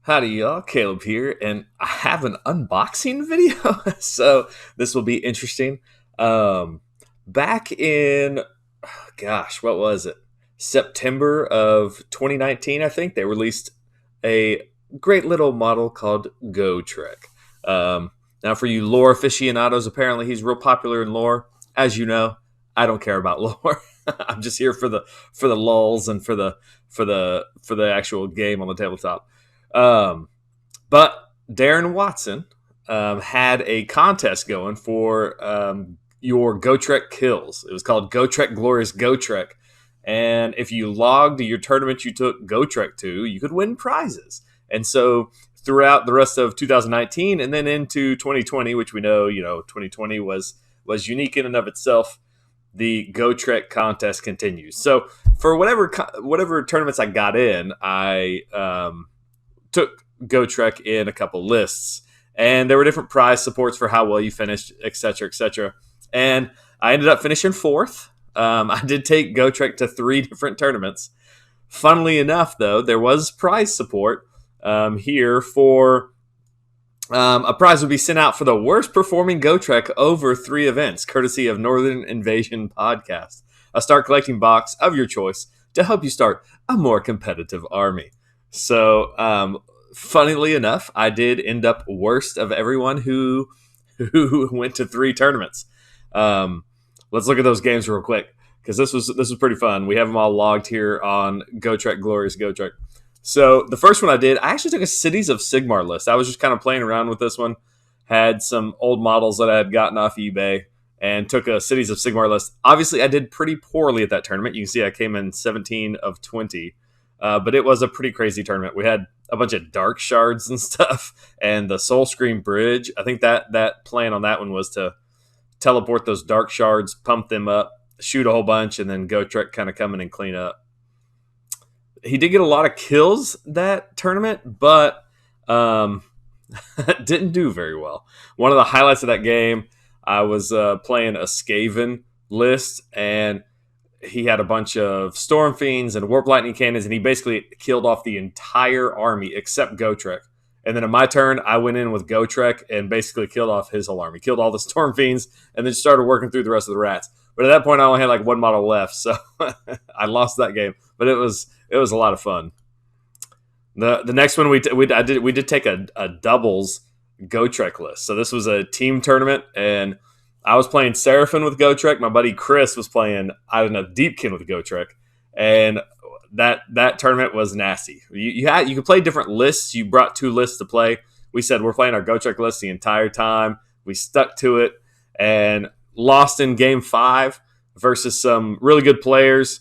Howdy, y'all. Caleb here, and I have an unboxing video. So this will be interesting. Um, Back in, what was it? September of 2019, I think they released a great little model called Gotrek. Now, for you lore aficionados, apparently he's real popular in lore. As you know, I don't care about lore. I'm just here for the lulls and for the actual game on the tabletop. Um, but Darren Watson had a contest going for your Gotrek kills. It was called Gotrek Glorious Gotrek. And if you logged your tournament you took Gotrek to, you could win prizes. And so throughout the rest of 2019 and then into 2020, which we know, 2020 was unique in and of itself, the Gotrek contest continues. So for whatever tournaments I got in, I took Gotrek in a couple lists, and there were different prize supports for how well you finished, etc., etc. And I ended up finishing fourth. I did take Gotrek to 3 different tournaments. Funnily enough, though, there was prize support here for a prize would be sent out for the worst performing Gotrek over 3 events, courtesy of Northern Invasion Podcast, a start collecting box of your choice to help you start a more competitive army. So, funnily enough, I did end up worst of everyone who went to 3 tournaments. Let's look at those games real quick because this was pretty fun. We have them all logged here on Gotrek Glorious Gotrek. So the first one I did, I actually took a Cities of Sigmar list. I was just kind of playing around with this one. Had some old models that I had gotten off eBay and took a Cities of Sigmar list. Obviously, I did pretty poorly at that tournament. You can see I came in 17 of 20. But it was a pretty crazy tournament. We had a bunch of dark shards and stuff, and the Soul Scream Bridge. I think that plan on that one was to teleport those dark shards, pump them up, shoot a whole bunch, and then Gotrek kind of come in and clean up. He did get a lot of kills that tournament, but didn't do very well. One of the highlights of that game, I was playing a Skaven list, and he had a bunch of Storm Fiends and Warp Lightning Cannons, and he basically killed off the entire army except Gotrek. And then in my turn, I went in with Gotrek and basically killed off his whole army. Killed all the Storm Fiends, and then started working through the rest of the rats. But at that point, I only had like 1 model left, so I lost that game. But it was a lot of fun. The next one we did take a doubles Gotrek list. So this was a team tournament, and I was playing Seraphim with Gotrek. My buddy Chris was playing, I don't know, Deepkin with Gotrek. And that tournament was nasty. You could play different lists. You brought 2 lists to play. We said we're playing our Gotrek list the entire time. We stuck to it and lost in game 5 versus some really good players.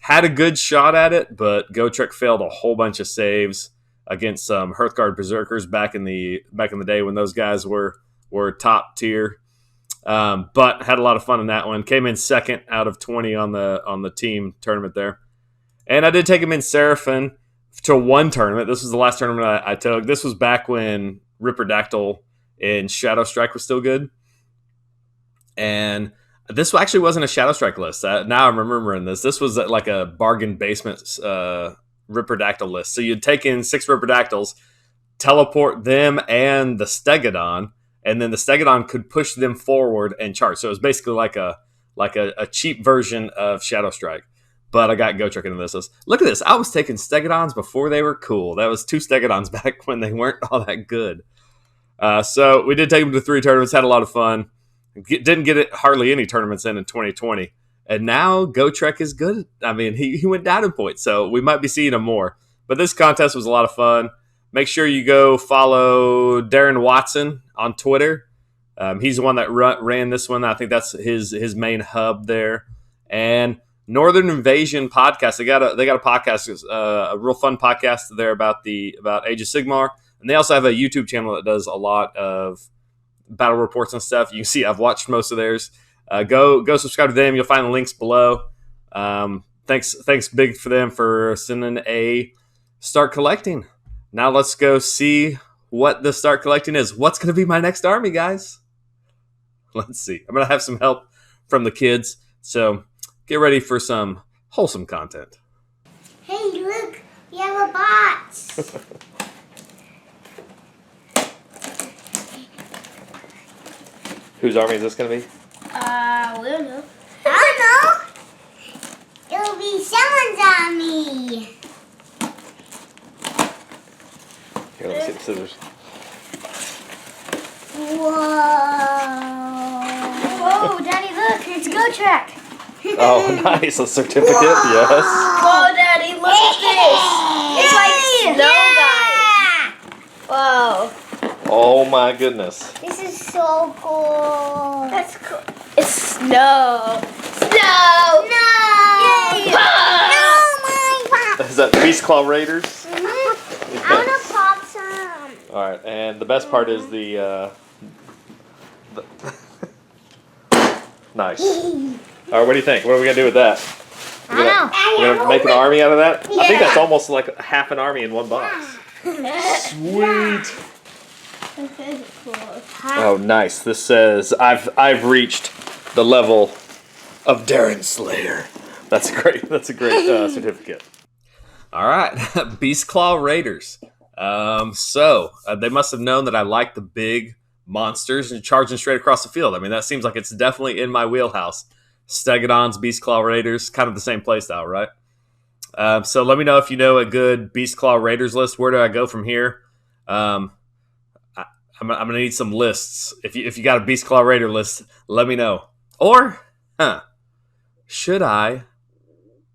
Had a good shot at it, but Gotrek failed a whole bunch of saves against some Hearthguard Berserkers back in the day when those guys were top tier. But had a lot of fun in that one. Came in second out of 20 on the team tournament there. And I did take him in Seraphim to 1 tournament. This was the last tournament I took. This was back when Ripperdactyl in Shadow Strike was still good. And this actually wasn't a Shadow Strike list. Now I'm remembering this. This was like a bargain basement Ripperdactyl list. So you'd take in 6 Ripperdactyls, teleport them and the Stegodon, and then the Stegodon could push them forward and charge. So it was basically like a cheap version of Shadow Strike. But I got Gotrek into this. Look at this. I was taking Stegodons before they were cool. That was 2 Stegodons back when they weren't all that good. So we did take them to 3 tournaments. Had a lot of fun. Didn't get it hardly any tournaments in 2020. And now Gotrek is good. I mean, he went down in points, so we might be seeing him more. But this contest was a lot of fun. Make sure you go follow Darren Watson on Twitter. He's the one that ran this one. I think that's his main hub there. And Northern Invasion Podcast. They got a podcast, a real fun podcast there about Age of Sigmar. And they also have a YouTube channel that does a lot of battle reports and stuff. You can see I've watched most of theirs. Go subscribe to them. You'll find the links below. Thanks big for them for sending a start collecting. Now let's go see what the start collecting is. What's going to be my next army, guys? Let's see. I'm going to have some help from the kids. So get ready for some wholesome content. Hey, look. We have a box. Whose army is this going to be? We don't know. I don't know. It'll be someone's army. Here, let me see the scissors. Whoa. Whoa, Daddy, look. It's Gotrek. Oh, nice. A certificate, yes. Whoa, Daddy, look at this. It's like snow, guys. Whoa. Oh, my goodness. This is so cool. That's cool. It's snow. Snow. No. Yay. No, Is that Beast Claw Raiders? I want to pop some. All right, and the best part is the nice. All right, what do you think? What are we gonna do with that? We're gonna make an army out of that. I think that's almost like half an army in one box. Sweet. Oh, nice. This says I've reached the level of Darren Slayer. That's great. That's a great certificate. All right, Beast Claw Raiders. So they must have known that I like the big monsters and charging straight across the field. I mean, that seems like it's definitely in my wheelhouse. Stegodons, Beast Claw Raiders, kind of the same play style, right? So let me know if you know a good Beast Claw Raiders list. Where do I go from here? I'm gonna need some lists. If you got a Beast Claw Raider list, let me know. Or, should I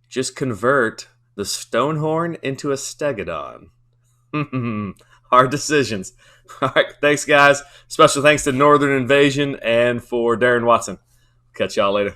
just convert the Stonehorn into a Stegodon? Hard decisions. All right, thanks, guys. Special thanks to Northern Invasion and for Darren Watson. Catch y'all later.